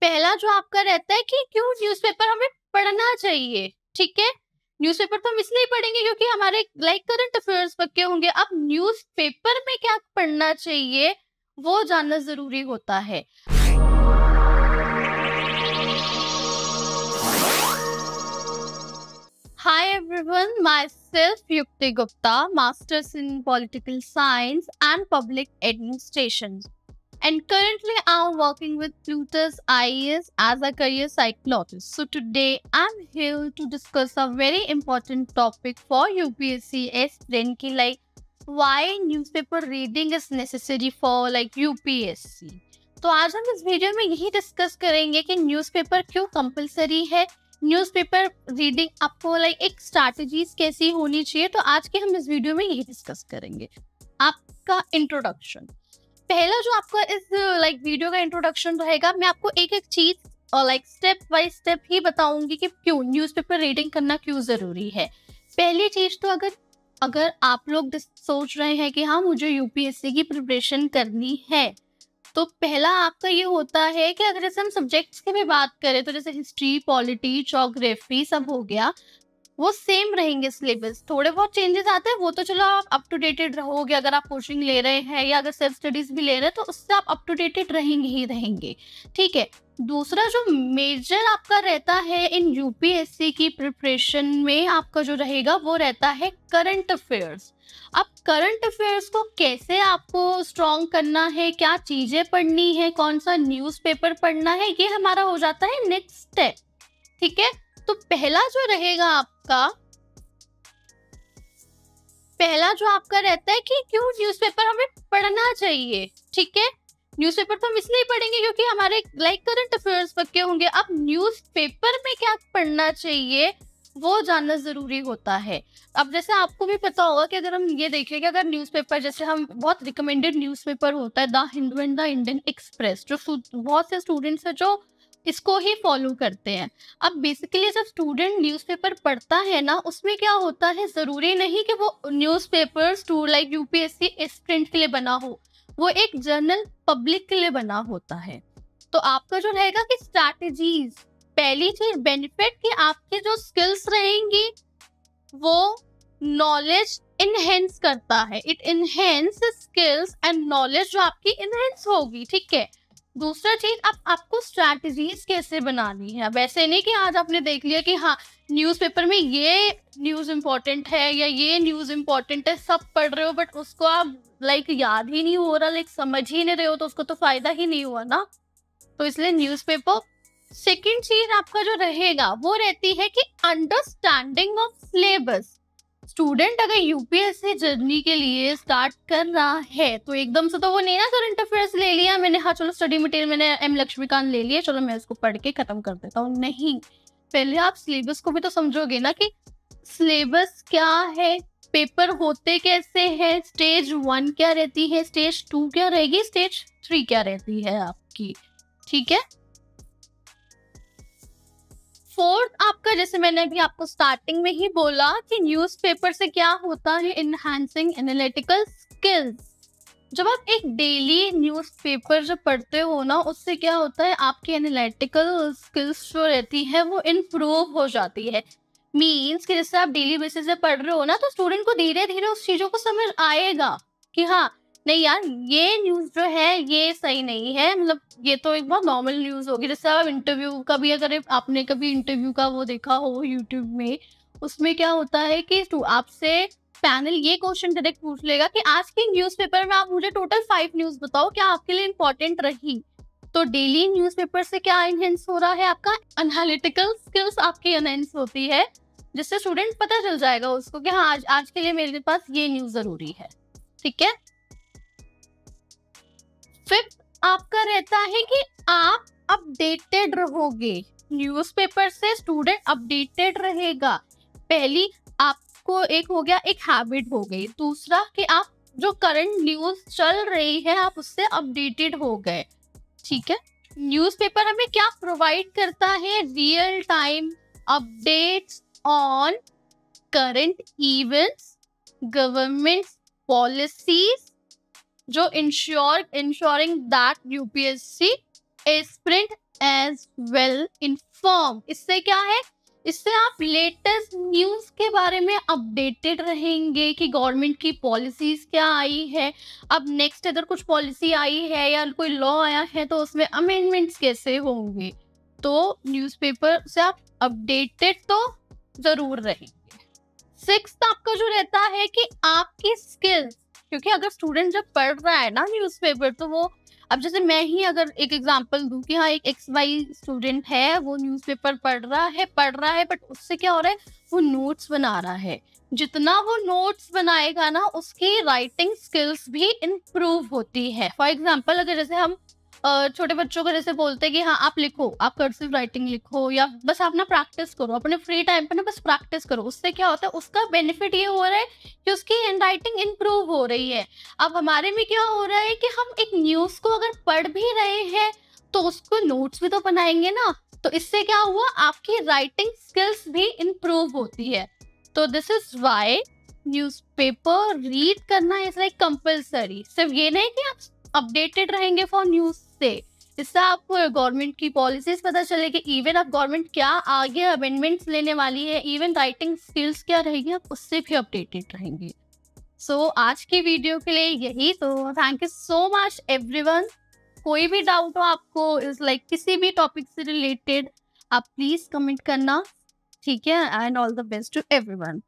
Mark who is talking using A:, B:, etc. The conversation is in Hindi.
A: पहला जो आपका रहता है कि क्यों न्यूज़पेपर हमें पढ़ना चाहिए, ठीक है? न्यूज़पेपर तो हम इसलिए पढ़ेंगे क्योंकि हमारे करंट अफेयर्स पक्के होंगे। अब न्यूज़पेपर में क्या पढ़ना चाहिए, वो जानना ज़रूरी होता है। Hi everyone, myself Yukti Gupta, Masters in Political Science and Public Administration. And currently I'm working with Plutus IAS as a career psychologist. So today I'm here to discuss a very important topic for UPSC aspirant ki like why newspaper reading is necessary for UPSC. तो आज हम इस वीडियो में यही डिस्कस करेंगे कि न्यूज़पेपर क्यों कंपलसरी है, न्यूज़पेपर रीडिंग आपको एक स्ट्रैटेजीज कैसी होनी चाहिए। तो आज के हम इस वीडियो में यही डिस्कस करेंगे। आपका इंट्रोडक्शन, पहला जो आपका इस वीडियो का इंट्रोडक्शन रहेगा, मैं आपको एक एक चीज और स्टेप बाय स्टेप ही बताऊंगी कि क्यों न्यूज़पेपर रीडिंग करना क्यों जरूरी है। पहली चीज तो अगर आप लोग सोच रहे हैं कि हाँ मुझे यूपीएससी की प्रिपरेशन करनी है, तो पहला आपका ये होता है कि अगर जैसे हम सब्जेक्ट्स की भी बात करें तो जैसे हिस्ट्री, पॉलिटी, ज्योग्राफी सब हो गया, वो सेम रहेंगे सिलेबस। थोड़े बहुत चेंजेस आते हैं, वो तो चलो आप अप टू डेटेड रहोगे। अगर आप कोचिंग ले रहे हैं या अगर सेल्फ स्टडीज भी ले रहे हैं तो उससे आप अप टू डेटेड रहेंगे ही रहेंगे, ठीक है। दूसरा जो मेजर आपका रहता है इन यूपीएससी की प्रिपरेशन में, आपका जो रहेगा वो रहता है करंट अफेयर्स। अब करंट अफेयर्स को कैसे आपको स्ट्रॉन्ग करना है, क्या चीजें पढ़नी है, कौन सा न्यूज़पेपर पढ़ना है, ये हमारा हो जाता है नेक्स्ट स्टेप, ठीक है। तो पहला जो आपका रहता है कि क्यों न्यूज़पेपर हमें पढ़ना चाहिए, ठीक है। न्यूज़पेपर तो हम इसलिए पढ़ेंगे क्योंकि हमारे करंट अफेयर्स पक्के होंगे। अब न्यूज़पेपर में क्या पढ़ना चाहिए वो जानना जरूरी होता है। अब जैसे आपको भी पता होगा कि अगर हम ये देखें कि अगर न्यूज़पेपर, जैसे हम बहुत रिकमेंडेड न्यूज़पेपर होता है the Hindu and the Indian express, जो बहुत से स्टूडेंट्स हैं जो इसको ही फॉलो करते हैं। अब बेसिकली जब स्टूडेंट न्यूज़पेपर पढ़ता है ना, उसमें क्या होता है, जरूरी नहीं कि वो न्यूज़पेपर्स यूपीएससी एस्पिरेंट के लिए बना हो, वो एक जनरल पब्लिक के लिए बना होता है। तो आपका जो रहेगा कि स्ट्रैटेजीज, पहली चीज बेनिफिट कि आपके जो स्किल्स रहेंगी वो नॉलेज इनहेंस करता है, it enhance skills and knowledge जो आपकी इनहेंस होगी, ठीक है। दूसरा चीज, अब आपको स्ट्रैटेजीज कैसे बनानी है। अब ऐसे नहीं कि आज आपने देख लिया कि हाँ न्यूज़पेपर में ये न्यूज़ इम्पोर्टेंट है या ये न्यूज़ इम्पोर्टेंट है, सब पढ़ रहे हो बट उसको आप याद ही नहीं हो रहा, समझ ही नहीं रहे हो, तो उसको तो फायदा ही नहीं हुआ ना। तो इसलिए न्यूज़पेपर। सेकंड चीज आपका जो रहेगा वो रहती है कि अंडरस्टैंडिंग ऑफ सिलेबस। स्टूडेंट अगर यूपीएससी जर्नी के लिए स्टार्ट कर रहा है तो एकदम से तो वो नहीं ना करंट अफेयर्स ले लिया मैंने, हाँ चलो स्टडी मटेरियल मैंने एम लक्ष्मीकांत ले लिया, चलो मैं इसको पढ़ के खत्म कर देता हूँ। नहीं, पहले आप सिलेबस को भी तो समझोगे ना कि सिलेबस क्या है, पेपर होते कैसे हैं, स्टेज 1 क्या रहती है, स्टेज 2 क्या रहेगी, स्टेज 3 क्या रहती है आपकी, ठीक है। फोर्थ आपका, जैसे मैंने अभी आपको स्टार्टिंग में ही बोला कि न्यूज़पेपर से क्या होता है, इनहैंसिंग एनालिटिकल स्किल्स। जब आप एक डेली न्यूज़पेपर जब पढ़ते हो ना, उससे क्या होता है, आपकी एनालिटिकल स्किल्स जो रहती है वो इम्प्रूव हो जाती है। मीन्स कि जैसे आप डेली बेसिस पे पढ़ रहे हो ना, तो स्टूडेंट को धीरे धीरे उस चीजों को समझ आएगा कि हाँ नहीं यार ये न्यूज़ जो है ये सही नहीं है, मतलब ये तो एक बहुत नॉर्मल न्यूज़ होगी। जैसे आप इंटरव्यू का भी, अगर आपने कभी इंटरव्यू का वो देखा हो यूट्यूब में, उसमें क्या होता है कि आपसे पैनल ये क्वेश्चन डायरेक्ट पूछ लेगा कि आज के न्यूज़पेपर में आप मुझे टोटल 5 न्यूज़ बताओ, क्या आपके लिए इंपॉर्टेंट रही। तो डेली न्यूज़पेपर से क्या एनहेंस हो रहा है, आपका एनालिटिकल स्किल्स आपकी एनहेंस होती है, जिससे स्टूडेंट पता चल जाएगा उसको कि हाँ आज के लिए मेरे पास ये न्यूज़ जरूरी है, ठीक है। फिफ्थ आपका रहता है कि आप अपडेटेड रहोगे, न्यूज़पेपर से स्टूडेंट अपडेटेड रहेगा। पहली आपको एक हो गया, एक हैबिट हो गई। दूसरा कि आप जो करंट न्यूज़ चल रही है आप उससे अपडेटेड हो गए, ठीक है। न्यूज़पेपर हमें क्या प्रोवाइड करता है, real time updates on current events, government policies, जो ensuring that UPSC aspirant as well inform. इससे क्या है, इससे आप लेटेस्ट न्यूज़ के बारे में अपडेटेड रहेंगे कि गवर्नमेंट की पॉलिसीज क्या आई है, अब नेक्स्ट अगर कुछ पॉलिसी आई है या कोई लॉ आया है तो उसमें अमेंडमेंट्स कैसे होंगे। तो न्यूज़पेपर से आप अपडेटेड तो ज़रूर रहेंगे। सिक्स्थ आपका जो रहता है कि आपकी स्किल्स, क्योंकि अगर स्टूडेंट जब पढ़ रहा है ना न्यूज़पेपर, तो वो, अब जैसे मैं ही अगर एक एग्जांपल दूं कि हाँ एक XY स्टूडेंट है, वो न्यूज़पेपर पढ़ रहा है बट उससे क्या हो रहा है, वो नोट्स बना रहा है। जितना वो नोट्स बनाएगा ना, उसकी राइटिंग स्किल्स भी इम्प्रूव होती है। फॉर एग्जाम्पल अगर जैसे हम छोटे बच्चों को जैसे बोलते हैं कि हाँ आप लिखो, आप कर्सिव राइटिंग लिखो, या बस आप ना प्रैक्टिस करो अपने फ्री टाइम पे ना, बस प्रैक्टिस करो। उससे क्या होता है, उसका बेनिफिट ये हो रहा है कि उसकी हैंड राइटिंग इम्प्रूव हो रही है। अब हमारे में क्या हो रहा है कि हम एक न्यूज़ को अगर पढ़ भी रहे हैं तो उसको नोट्स भी तो बनाएंगे ना, तो इससे क्या हुआ, आपकी राइटिंग स्किल्स भी इम्प्रूव होती है। तो this is why newspaper read करना इज लाइक कंपल्सरी। सिर्फ ये नहीं कि आप अपडेटेड रहेंगे फॉर न्यूज़ से, इससे आपको गवर्नमेंट की पॉलिसीज पता चलेगी, इवन आप गवर्नमेंट क्या आगे अमेंडमेंट्स लेने वाली है, इवन राइटिंग स्किल्स क्या रहेगी, आप उससे भी अपडेटेड रहेंगे। सो आज की वीडियो के लिए यही। तो thank you so much everyone. कोई भी डाउट हो आपको इस लाइक किसी भी टॉपिक से रिलेटेड, आप प्लीज कमेंट करना, ठीक है। And all the best to everyone.